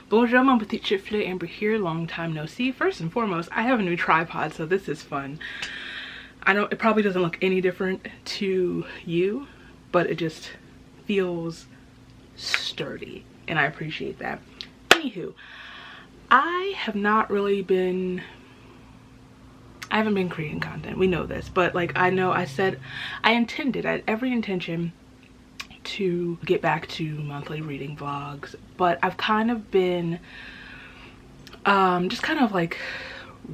Bonjour, mon petit chifle, Amber here, long time no see. First and foremost, I have a new tripod, so this is fun. I know it probably doesn't look any different to you, but it just feels sturdy, and I appreciate that. Anywho, I haven't been creating content. We know this, but like I had every intention to get back to monthly reading vlogs, but I've kind of been just kind of like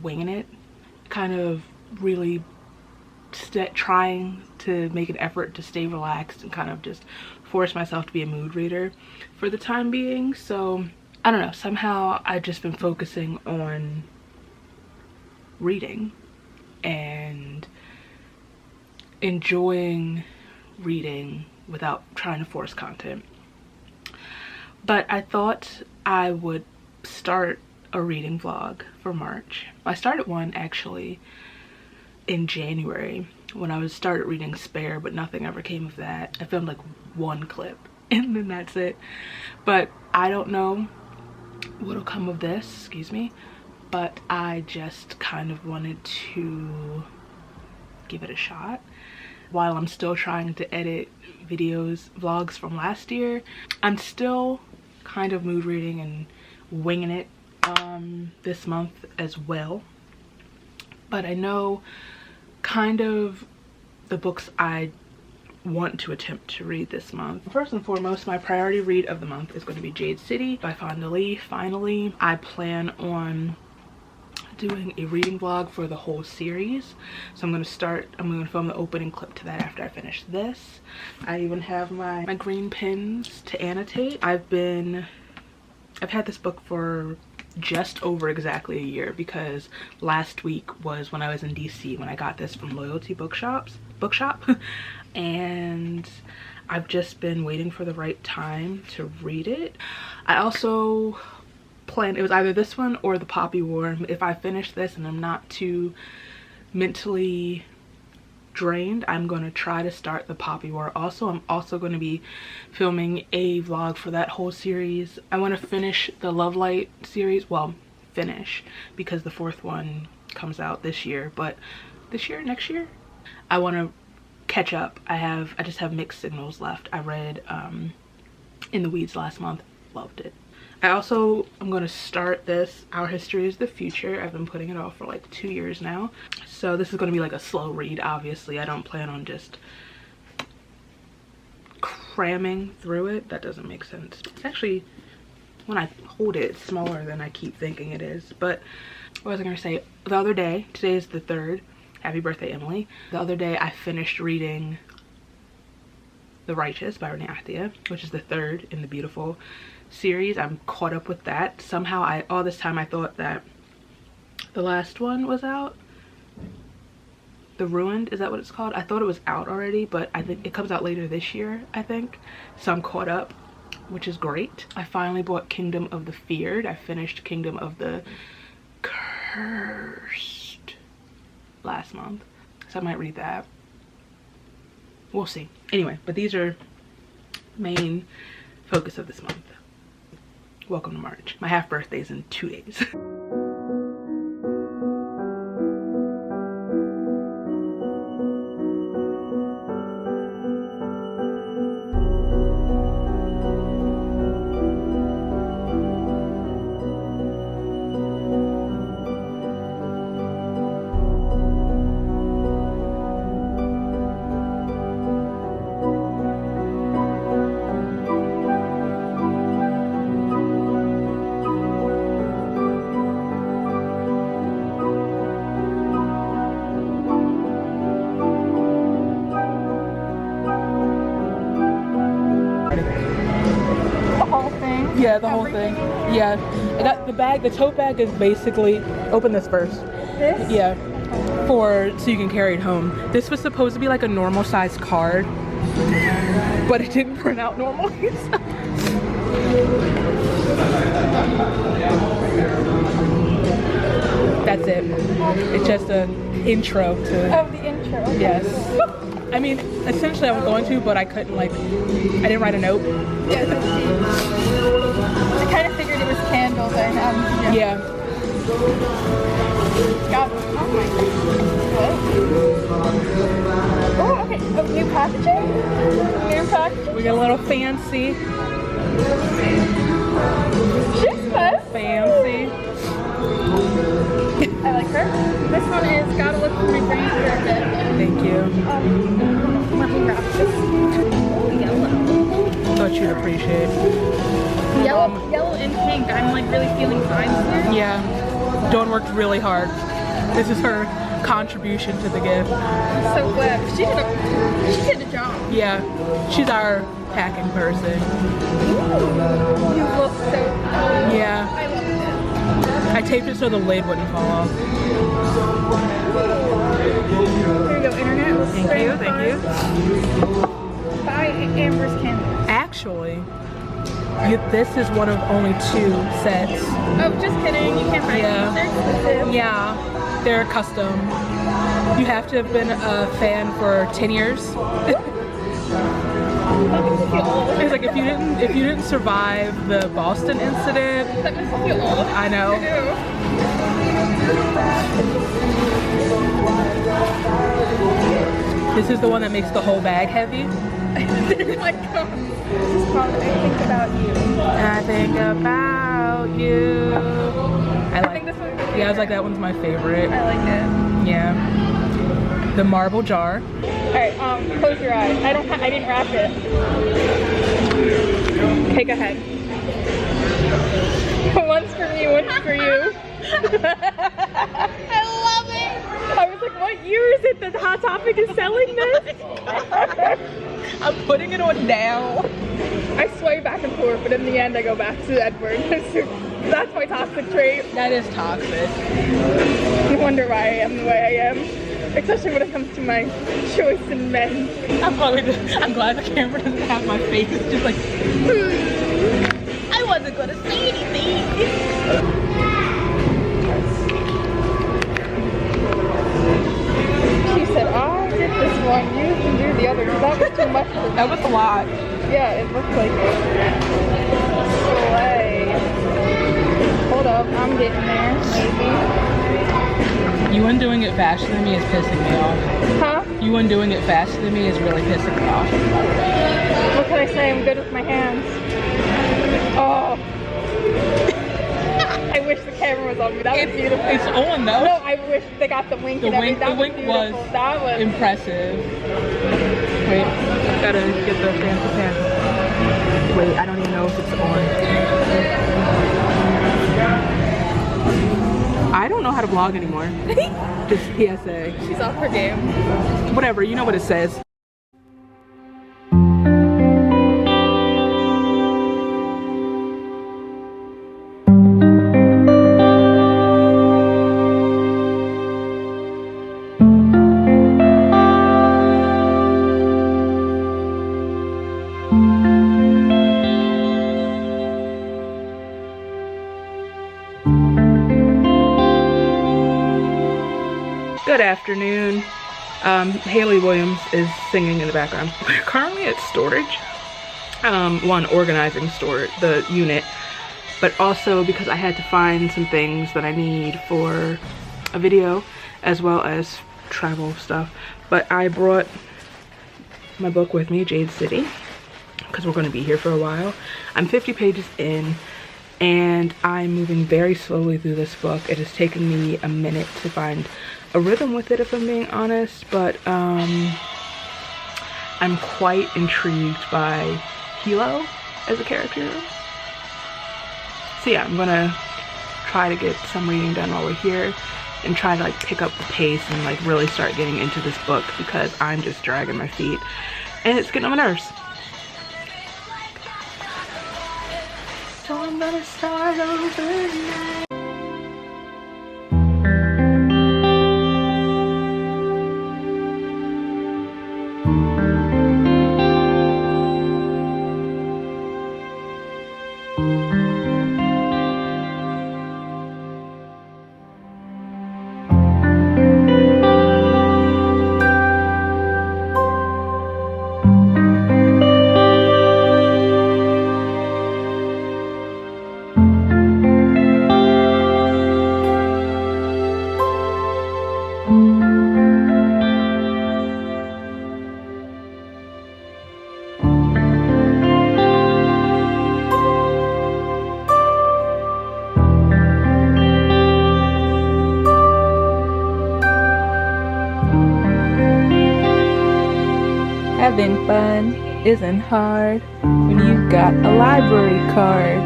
winging it, kind of really trying to make an effort to stay relaxed and kind of just force myself to be a mood reader for the time being. So I don't know, somehow I've just been focusing on reading and enjoying reading without trying to force content. But I thought I would start a reading vlog for March. I started one actually in January when I started reading Spare, but nothing ever came of that. I filmed like one clip and then that's it. But I don't know what'll come of this, excuse me, but I just kind of wanted to give it a shot while I'm still trying to edit vlogs from last year. I'm still kind of mood reading and winging it this month as well, but I know kind of the books I want to attempt to read this month. First and foremost, my priority read of the month is going to be Jade City by Fonda Lee. Finally, I plan on doing a reading vlog for the whole series, so I'm going to film the opening clip to that after I finish this. I even have my green pens to annotate. I've had this book for just over exactly a year, because last week was when I was in DC when I got this from Loyalty Bookshop and I've just been waiting for the right time to read it. I also planned, it was either this one or The Poppy War. If I finish this and I'm not too mentally drained, I'm going to try to start The Poppy War. Also, I'm also going to be filming a vlog for that whole series. I want to finish the Love Light series. Well, finish, because the fourth one comes out this year, but next year I want to catch up. I just have Mixed Signals left. I read In the Weeds last month, loved it. I'm going to start this Our History is the Future. I've been putting it off for like 2 years now, so this is going to be like a slow read. Obviously, I don't plan on just cramming through it. That doesn't make sense. It's actually, when I hold it, it's smaller than I keep thinking it is. But what was I going to say? The other day, today is the 3rd. Happy birthday, Emily. The other day I finished reading The Righteous by Renee Ahdieh, which is the 3rd in the Beautiful series. I'm caught up with that. Somehow all this time I thought that the last one was out. The Ruined, is that what it's called? I thought it was out already, but I think it comes out later this year, I think. So I'm caught up, which is great. I finally bought Kingdom of the Feared. I finished Kingdom of the Cursed last month, so I might read that. We'll see. Anyway, but these are main focus of this month. Welcome to March. My half birthday is in 2 days. Yeah, the whole thing. Yeah. I got the bag. The tote bag is basically, open this first. This? Yeah. So you can carry it home. This was supposed to be like a normal size card, but it didn't print out normally. That's it. It's just an intro to. Oh, the intro. Okay. Yes. I mean, essentially I was going to, but I couldn't, like, I didn't write a note. Yeah, I kind of figured it was canon. have. Yeah. God, oh my God. What? Oh, okay. Oh, new packaging? New packaging? We got a little fancy. She's nice. Fancy. I like her. This one is Gotta Look for My Brain for a Bit. Thank you. Let me grab this. Oh, yellow. Thought you'd appreciate. Yellow and pink. I'm like really feeling vibes here. Yeah. Dawn worked really hard. This is her contribution to the gift. So quick. She did a job. Yeah. She's our packing person. Ooh, you look so cool. Yeah. I love it. I taped it so the lid wouldn't fall off. Here you go, internet. Thank you, thank you. Buy Amber's candles. Actually, this is one of only 2 sets. Oh, just kidding. You can't buy Yeah. these. They're exclusive. Yeah, they're custom. You have to have been a fan for 10 years. That makes me feel old. It's like if you didn't survive the Boston incident. That makes me feel old. I know. This is the one that makes the whole bag heavy. Oh my God. This is called I Think About You. I think about you. I think this one's Yeah, I was like, that one's my favorite. I like it. Yeah. The marble jar. Alright, close your eyes. I didn't wrap it. Okay, go ahead. One's for me, one's for you. I love it! I was like, what year is it that Hot Topic is selling this? I'm putting it on now. I sway back and forth, but in the end I go back to Edward. That's my toxic trait. That is toxic. You wonder why I am the way I am. Especially when it comes to my choice in men. I'm glad the camera doesn't have my face. It's just like, I wasn't gonna say anything. She said, I did this one, you can do the other. That was too much for me. That was a lot. Yeah, it looked like it. Slay. Hold up, I'm getting there, maybe. You undoing it faster than me is pissing me off. Huh? You undoing it faster than me is really pissing me off. What can I say? I'm good with my hands. Oh. I wish the camera was on me. That was beautiful. It's on though. No, I wish they got the wink and everything. That The wink was beautiful. That was impressive. Wait, gotta get the fancy pan. Wait, I don't even know if it's on. I don't know how to vlog anymore. Just PSA. She's off her game. Whatever, you know what it says. Good afternoon. Haley Williams is singing in the background. We're currently at storage. One, organizing the unit, but also because I had to find some things that I need for a video as well as travel stuff. But I brought my book with me, Jade City, because we're going to be here for a while. I'm 50 pages in and I'm moving very slowly through this book. It has taken me a minute to find a rhythm with it, if I'm being honest, but I'm quite intrigued by Hilo as a character. So yeah, I'm gonna try to get some reading done while we're here and try to like pick up the pace and like really start getting into this book because I'm just dragging my feet and it's getting on my nerves. So I'm gonna start over now. Having fun isn't hard when you've got a library card.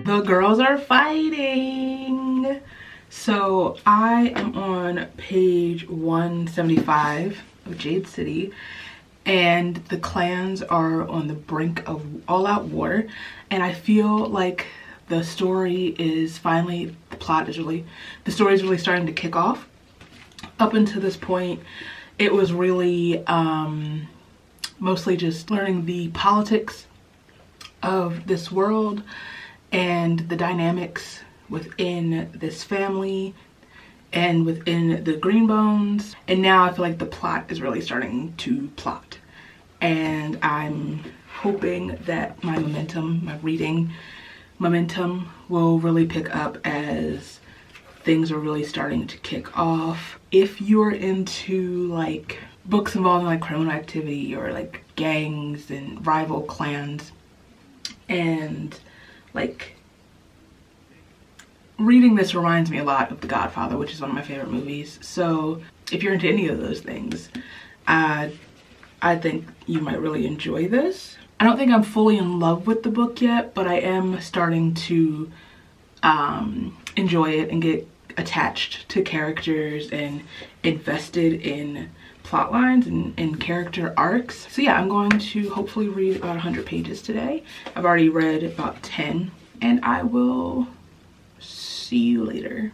The girls are fighting. So I am on page 175 of Jade City, and the clans are on the brink of all-out war, and I feel like the story is finally, the story is really starting to kick off. Up until this point, it was really mostly just learning the politics of this world and the dynamics within this family and within the Greenbones. And now I feel like the plot is really starting to plot. And I'm hoping that my reading momentum will really pick up as things are really starting to kick off. If you're into like books involving like criminal activity or like gangs and rival clans, and like reading this reminds me a lot of The Godfather, which is one of my favorite movies. So if you're into any of those things, I think you might really enjoy this. I don't think I'm fully in love with the book yet, but I am starting to enjoy it and get attached to characters and invested in plot lines and character arcs. So yeah, I'm going to hopefully read about 100 pages today. I've already read about 10, and I will see you later.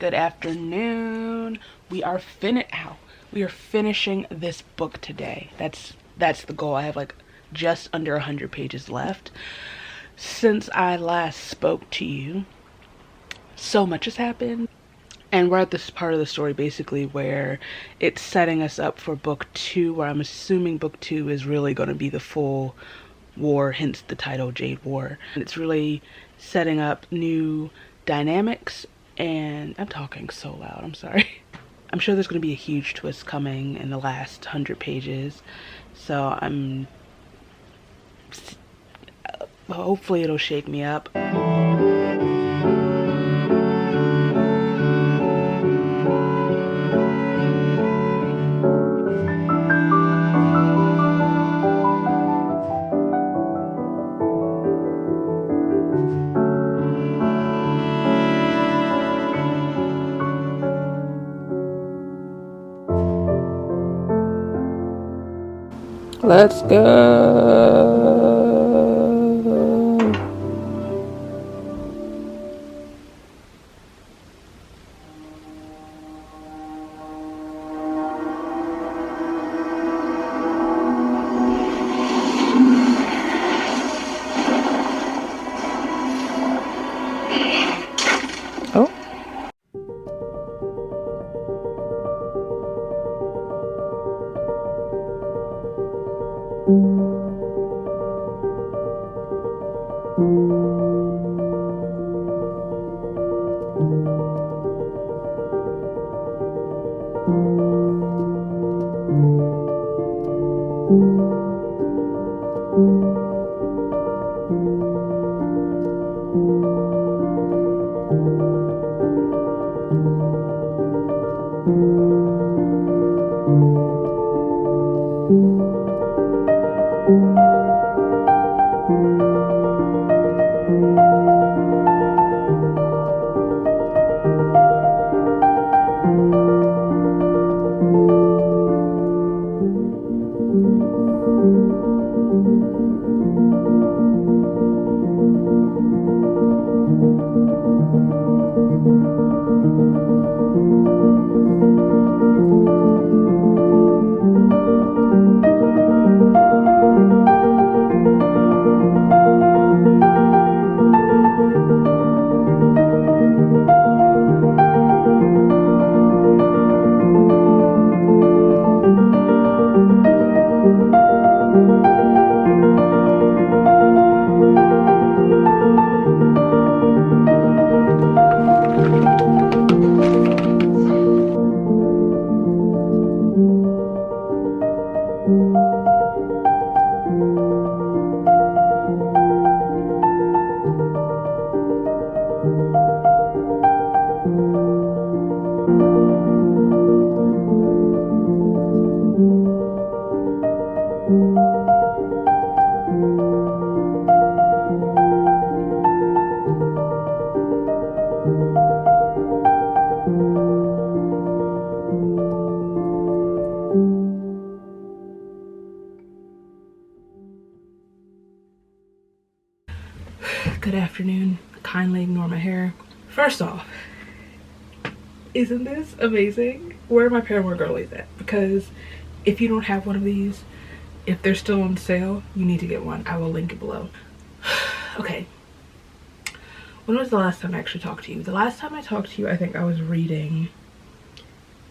Good afternoon. We are finishing this book today. That's the goal. I have like just under 100 pages left. Since I last spoke to you, so much has happened. And we're at this part of the story basically where it's setting us up for book 2, where I'm assuming book 2 is really going to be the full war, hence the title Jade War. And it's really setting up new dynamics. And I'm talking so loud, I'm sorry. I'm sure there's going to be a huge twist coming in the last 100 pages. So hopefully it'll shake me up. Let's go. Oh. Good afternoon. Kindly ignore my hair. First off, isn't this amazing? Where are my Paramore girlies at? Because if you don't have one of these, if they're still on sale, you need to get one. I will link it below. Okay. When was the last time I actually talked to you? The last time I talked to you, I think I was reading,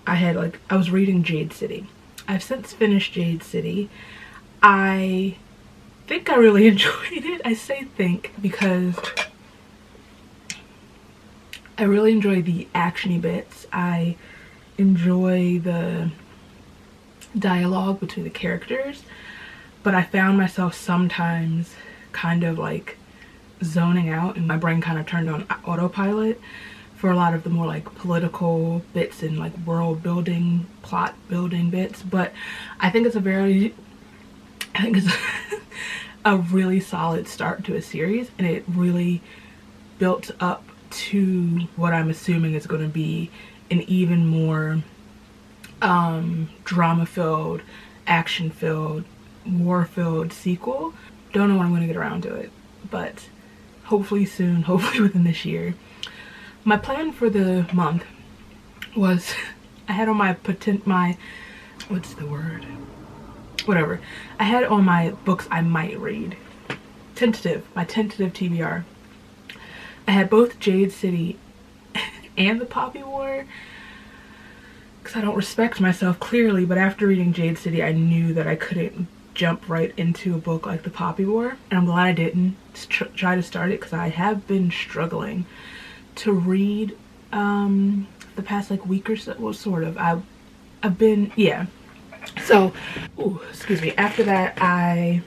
I was reading Jade City. I've since finished Jade City. I think I really enjoyed it. I say think because I really enjoy the actiony bits. I enjoy the dialogue between the characters, but I found myself sometimes kind of like zoning out and my brain kind of turned on autopilot for a lot of the more like political bits and like world building, plot building bits. But I think it's a really solid start to a series, and it really built up to what I'm assuming is going to be an even more drama-filled, action-filled, war-filled sequel. Don't know when I'm going to get around to it, but hopefully soon, hopefully within this year. My plan for the month was I had on my what's the word? Whatever. I had on my books I might read. My tentative TBR. I had both Jade City and the Poppy War, because I don't respect myself clearly, but after reading Jade City I knew that I couldn't jump right into a book like the Poppy War, and I'm glad I didn't try to start it because I have been struggling to read the past like week or so. Well, sort of. I've been, yeah. So, ooh, excuse me. After that, I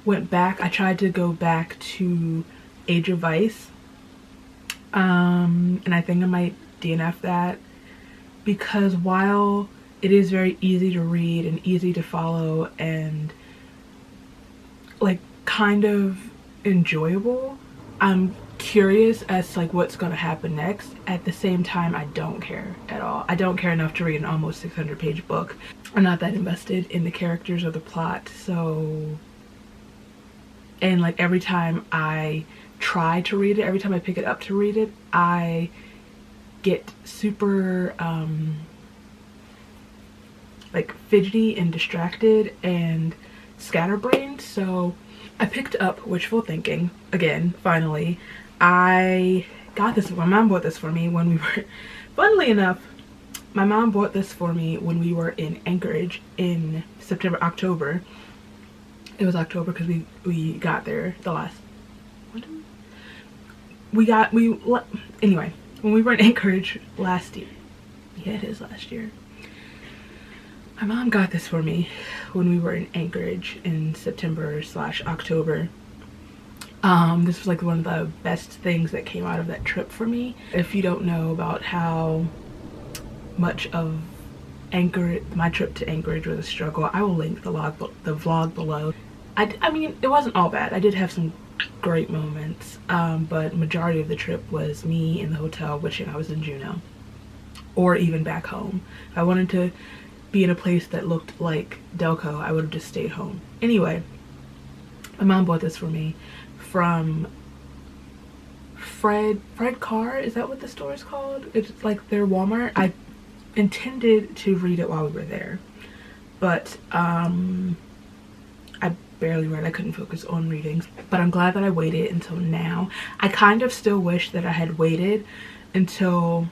went back. I tried to go back to Age of Vice. And I think I might DNF that, because while it is very easy to read and easy to follow and like kind of enjoyable, I'm curious as to like what's going to happen next. At the same time, I don't care at all. I don't care enough to read an almost 600-page book. I'm not that invested in the characters or the plot. So, and like every time I try to read it, every time I pick it up to read it, I get super like fidgety and distracted and scatterbrained. So I picked up Wishful Thinking again. Finally, I got this. My mom bought this for me when we were, funnily enough, my mom bought this for me when we were in Anchorage in October. It was October because we got there the last, anyway, when we were in Anchorage last year. Yeah, it is last year. My mom got this for me when we were in Anchorage in September/October. This was like one of the best things that came out of that trip for me. If you don't know about how much of my trip to Anchorage was a struggle. I will link the vlog below. I mean, it wasn't all bad. I did have some great moments, but majority of the trip was me in the hotel wishing I was in Juneau or even back home. If I wanted to be in a place that looked like Delco, I would have just stayed home. Anyway, my mom bought this for me from Fred Carr. Is that what the store is called? It's like their Walmart. I intended to read it while we were there, but I barely read. I couldn't focus on reading, but I'm glad that I waited until now. I kind of still wish that I had waited until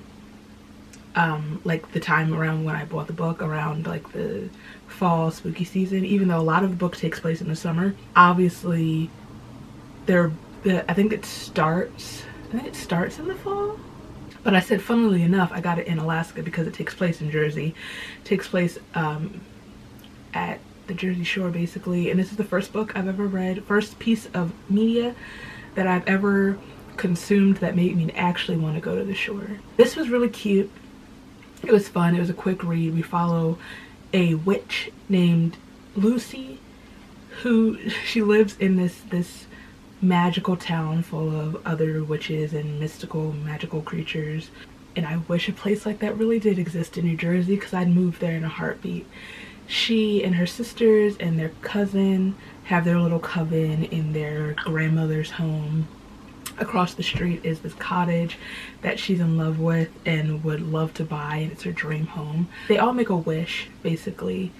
like the time around when I bought the book, around like the fall spooky season, even though a lot of the book takes place in the summer. Obviously I think it starts in the fall, but I said, funnily enough, I got it in Alaska because it takes place in Jersey. It takes place at the Jersey Shore, basically, and this is the first book I've ever read, first piece of media that I've ever consumed that made me actually want to go to the shore. This was really cute. It was fun. It was a quick read. We follow a witch named Lucy, who she lives in this magical town full of other witches and mystical magical creatures, and I wish a place like that really did exist in New Jersey, because I'd move there in a heartbeat. She and her sisters and their cousin have their little coven in their grandmother's home. Across the street is this cottage that she's in love with and would love to buy, and it's her dream home. They all make a wish, basically,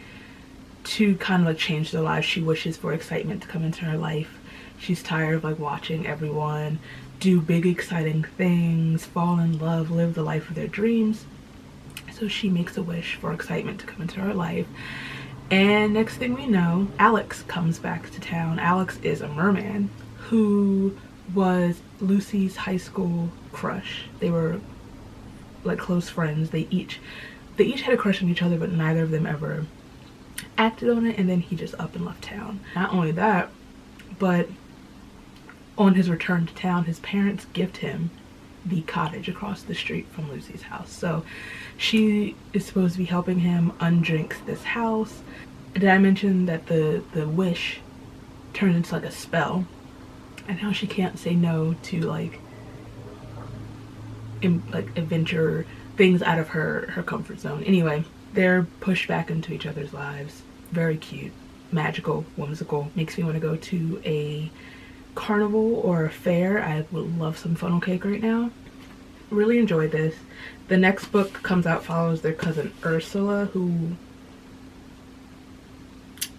to kind of like change their lives. She wishes for excitement to come into her life. She's tired of like watching everyone do big exciting things, fall in love, live the life of their dreams. So she makes a wish for excitement to come into her life, and next thing we know, Alex comes back to town. Alex is a merman who was Lucy's high school crush. They were like close friends. They each had a crush on each other, but neither of them ever acted on it, and then he just up and left town. Not only that, but on his return to town, his parents gift him the cottage across the street from Lucy's house. So she is supposed to be helping him undrinks this house. Did I mention that the wish turned into like a spell, and how she can't say no to like adventure things out of her comfort zone. Anyway, they're pushed back into each other's lives. Very cute, magical, whimsical. Makes me want to go to a carnival or a fair. I would love some funnel cake right now. Really enjoyed this. The next book comes out follows their cousin Ursula, who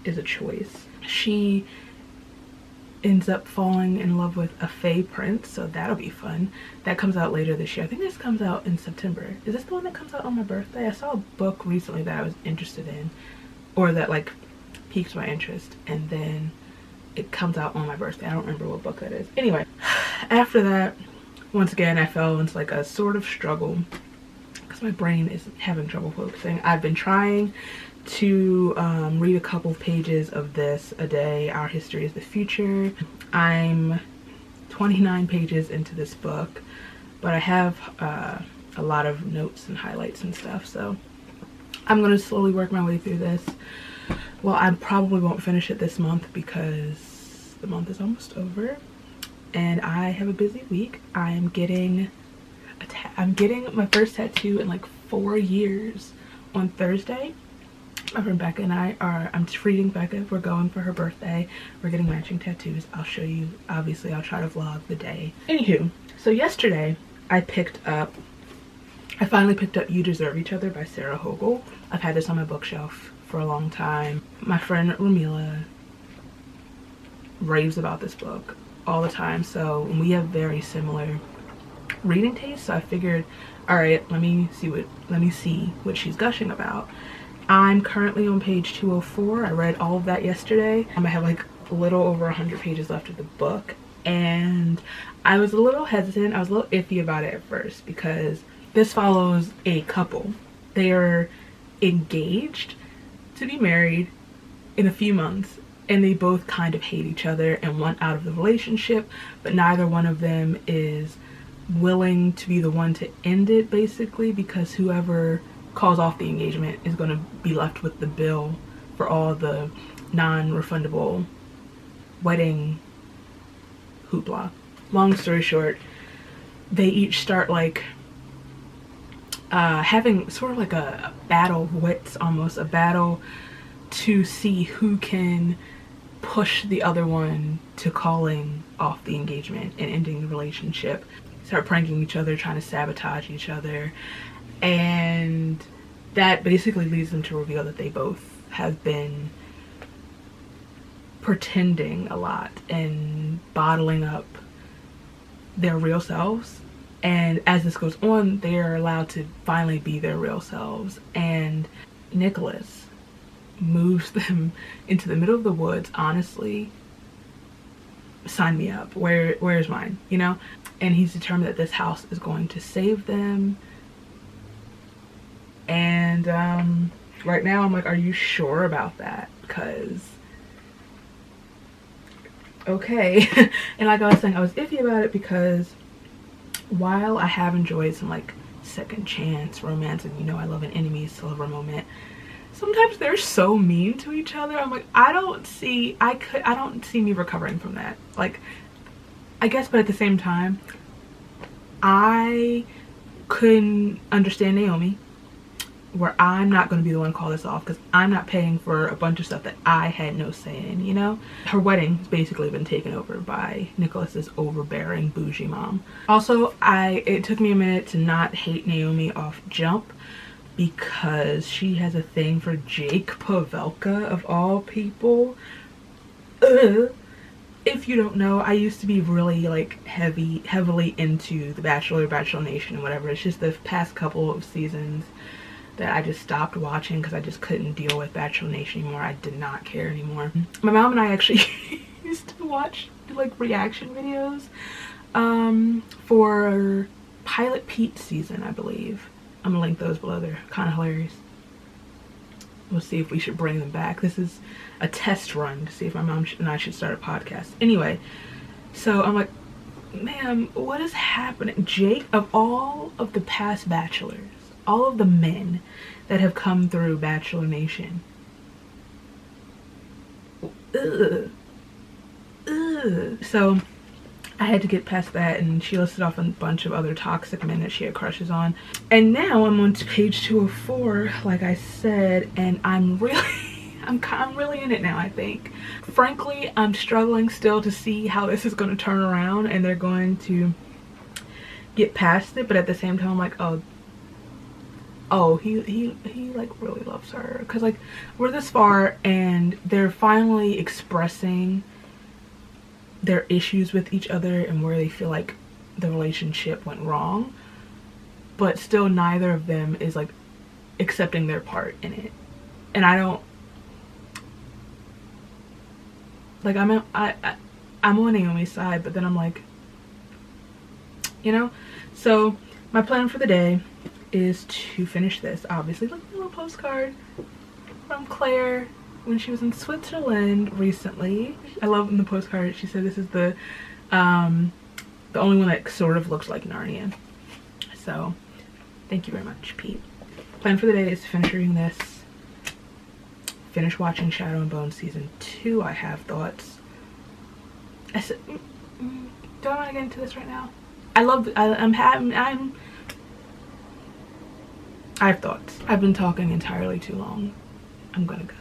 is a choice. She ends up falling in love with a fae prince, so that'll be fun. That comes out later this year. I think this comes out in September. Is this the one that comes out on my birthday? I saw a book recently that I was interested in, or that like piqued my interest, and then it comes out on my birthday. I don't remember what book that is. Anyway, after that, once again, I fell into like a sort of struggle because my brain is having trouble focusing. I've been trying to read a couple of pages of this a day. Our History is the Future. I'm 29 pages into this book, but I have a lot of notes and highlights and stuff, so I'm gonna slowly work my way through this. Well, I probably won't finish it this month because the month is almost over and I have a busy week. I'm getting my first tattoo in like 4 years on Thursday. My friend Becca and I'm treating Becca. We're going for her birthday. We're getting matching tattoos. I'll show you. Obviously, I'll try to vlog the day. Anywho, so yesterday I finally picked up You Deserve Each Other by Sarah Hogel. I've had this on my bookshelf for a long time. My friend Ramila raves about this book all the time, so we have very similar reading tastes, so I figured, all right, let me see what she's gushing about. I'm currently on page 204. I read all of that yesterday. I have like a little over 100 pages left of the book, and I was a little hesitant. I was a little iffy about it at first because this follows a couple. They are engaged to be married in a few months, and they both kind of hate each other and want out of the relationship, but neither one of them is willing to be the one to end it, basically, because whoever calls off the engagement is going to be left with the bill for all the non-refundable wedding hoopla. Long story short, they each start like having sort of like a battle of wits, almost a battle to see who can push the other one to calling off the engagement and ending the relationship. Start pranking each other, trying to sabotage each other, and that basically leads them to reveal that they both have been pretending a lot and bottling up their real selves. And as this goes on, they are allowed to finally be their real selves, and Nicholas moves them into the middle of the woods. Honestly, sign me up. Where's mine, you know? And he's determined that this house is going to save them. And right now I'm like, are you sure about that? Because okay. And like I was saying, I was iffy about it because while I have enjoyed some like second chance romance, and you know I love an enemies to lover moment, sometimes they're so mean to each other. I'm like, I don't see me recovering from that. Like, I guess, but at the same time, I couldn't understand Naomi, where I'm not going to be the one to call this off because I'm not paying for a bunch of stuff that I had no say in, you know? Her wedding has basically been taken over by Nicholas's overbearing bougie mom. Also, it took me a minute to not hate Naomi off jump because she has a thing for Jake Pavelka of all people. If you don't know, I used to be really like heavily into The Bachelor, Bachelor Nation, whatever. It's just the past couple of seasons that I just stopped watching because I just couldn't deal with Bachelor Nation anymore. I did not care anymore. My mom and I actually used to watch like reaction videos for Pilot Pete season, I believe. I'm gonna link those below. They're kind of hilarious. We'll see if we should bring them back. This is a test run to see if my mom and I should start a podcast. Anyway, so I'm like, ma'am, what is happening? Jake, of all of the past bachelors, all of the men that have come through Bachelor Nation, so I had to get past that, and she listed off a bunch of other toxic men that she had crushes on. And now I'm on page 204, like I said, and I'm really in it now, I think. Frankly, I'm struggling still to see how this is going to turn around and they're going to get past it, but at the same time I'm like, oh, he like really loves her, because like we're this far and they're finally expressing their issues with each other and where they feel like the relationship went wrong, but still neither of them is like accepting their part in it. And I don't like, I'm on Naomi's side, but then I'm like, you know. So my plan for the day is to finish this. Obviously, look at the little postcard from Claire when she was in Switzerland recently. I love in the postcard she said this is the only one that sort of looks like Narnia. So thank you very much, Pete. Plan for the day is to finish reading this, finish watching Shadow and Bone season 2. I have thoughts. I said, do I want to get into this right now? I have thoughts. I've been talking entirely too long. I'm gonna go.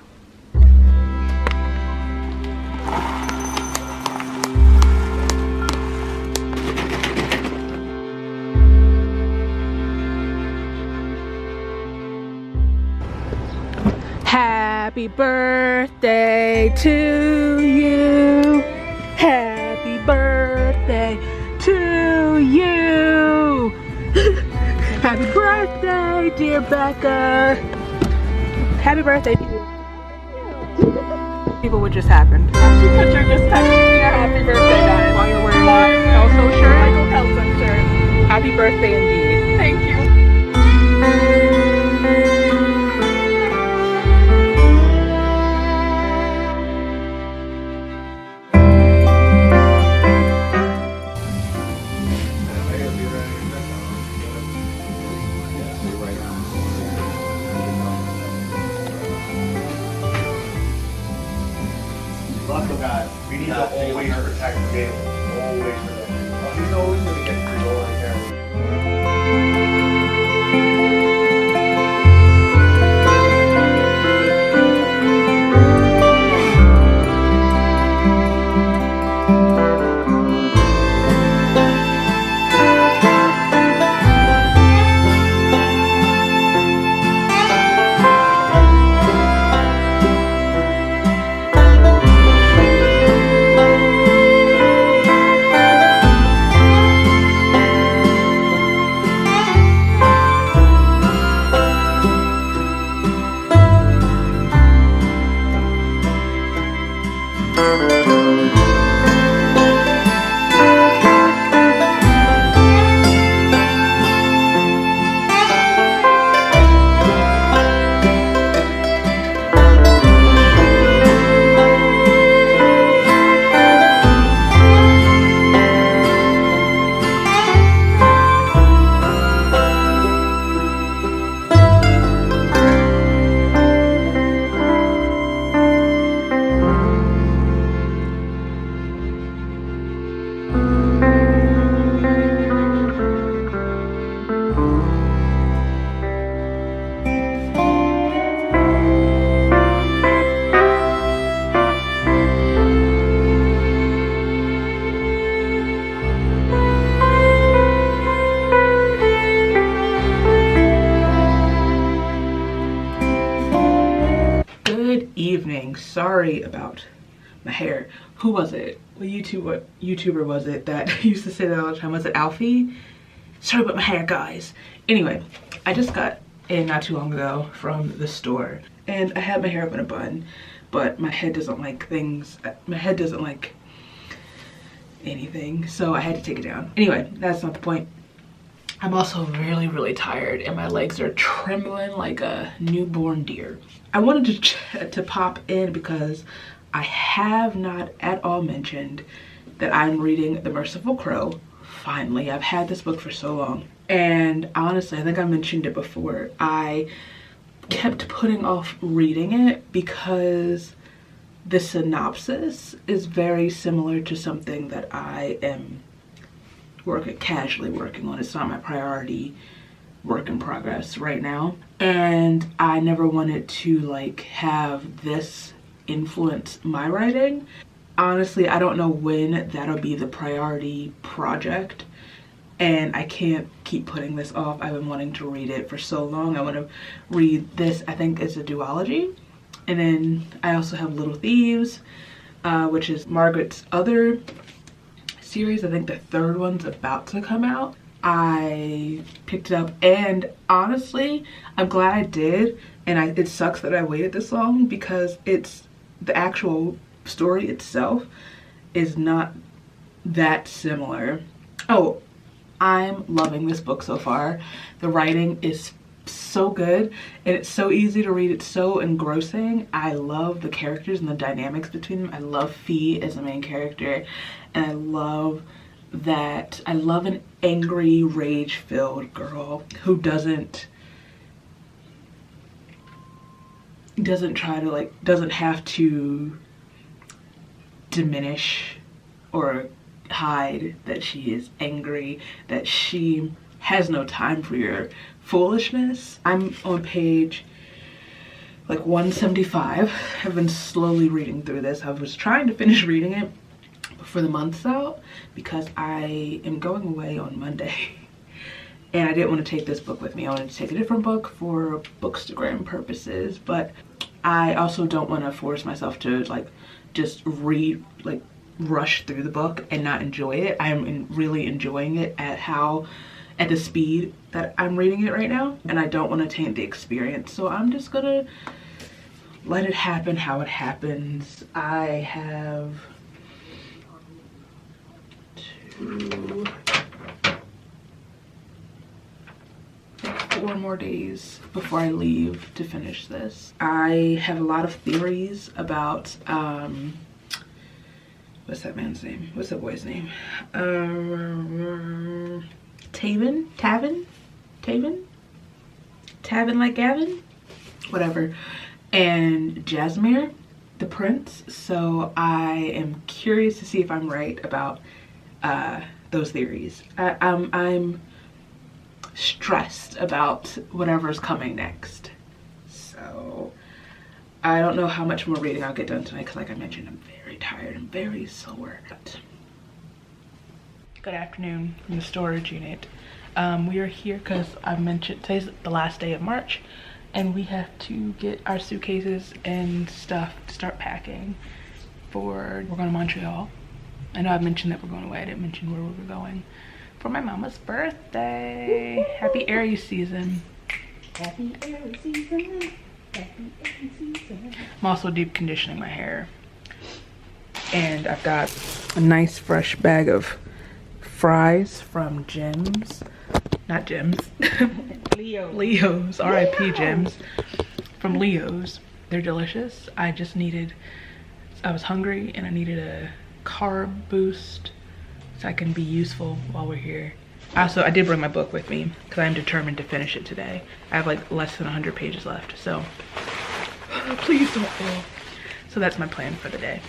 Happy birthday to you. Happy birthday to you. Happy birthday, dear Becca. Happy birthday, people. People, what just happened? She picture just texting me a happy birthday, guys. While you're wearing my Kelso shirt. Michael Kelson shirt. Happy birthday indeed. Thank you. Luck of God. We need to always protect Dale. Always protect him. Oh, he's always going to get control on camera. Good evening. Sorry about my hair. Who was it? What YouTuber was it that used to say that all the time? Was it Alfie? Sorry about my hair, guys. Anyway, I just got in not too long ago from the store and I had my hair up in a bun, but my head doesn't like things. My head doesn't like anything, so I had to take it down. Anyway, that's not the point. I'm also really, really tired and my legs are trembling like a newborn deer. I wanted to pop in because I have not at all mentioned that I'm reading The Merciful Crow. Finally, I've had this book for so long. And honestly, I think I mentioned it before. I kept putting off reading it because the synopsis is very similar to something that I am casually working on. It's not my priority work in progress right now, and I never wanted to like have this influence my writing. Honestly, I don't know when that'll be the priority project, and I can't keep putting this off. I've been wanting to read it for so long. I want to read this. I think it's a duology, and then I also have Little Thieves, which is Margaret's other series. I think the third one's about to come out. I picked it up and honestly, I'm glad I did. And it sucks that I waited this long because the actual story itself is not that similar. Oh, I'm loving this book so far. The writing is so good and it's so easy to read. It's so engrossing. I love the characters and the dynamics between them. I love Fee as the main character, and I love an angry, rage-filled girl who doesn't have to diminish or hide that she is angry, that she has no time for your foolishness. I'm on page like 175. I've been slowly reading through this. I was trying to finish reading it before the month's out because I am going away on Monday and I didn't want to take this book with me. I wanted to take a different book for Bookstagram purposes, but I also don't want to force myself to like just rush through the book and not enjoy it. I'm really enjoying it at the speed that I'm reading it right now, and I don't want to taint the experience, so I'm just gonna let it happen how it happens. I have 4 more days before I leave to finish this. I have a lot of theories about what's that man's name? What's that boy's name? Tavin like Gavin? Whatever. And Jasmine. the prince, so I am curious to see if I'm right about those theories. I'm stressed about whatever's coming next, so I don't know how much more reading I'll get done tonight because, like I mentioned, I'm very tired and very sore. Good afternoon from the storage unit. We are here because I mentioned today's the last day of March, and we have to get our suitcases and stuff to start packing we're going to Montreal. I know I've mentioned that we're going away. I didn't mention where we were going for my mama's birthday. Happy Aries season. Happy Aries season. Happy Aries season. I'm also deep conditioning my hair, and I've got a nice fresh bag of fries from Jim's. Not Jim's. Leo's. R.I.P. Jim's. From Leo's. They're delicious. I was hungry and I needed a carb boost so I can be useful while we're here. Also, I did bring my book with me because I'm determined to finish it today. I have like less than 100 pages left, so please don't fail. So that's my plan for the day.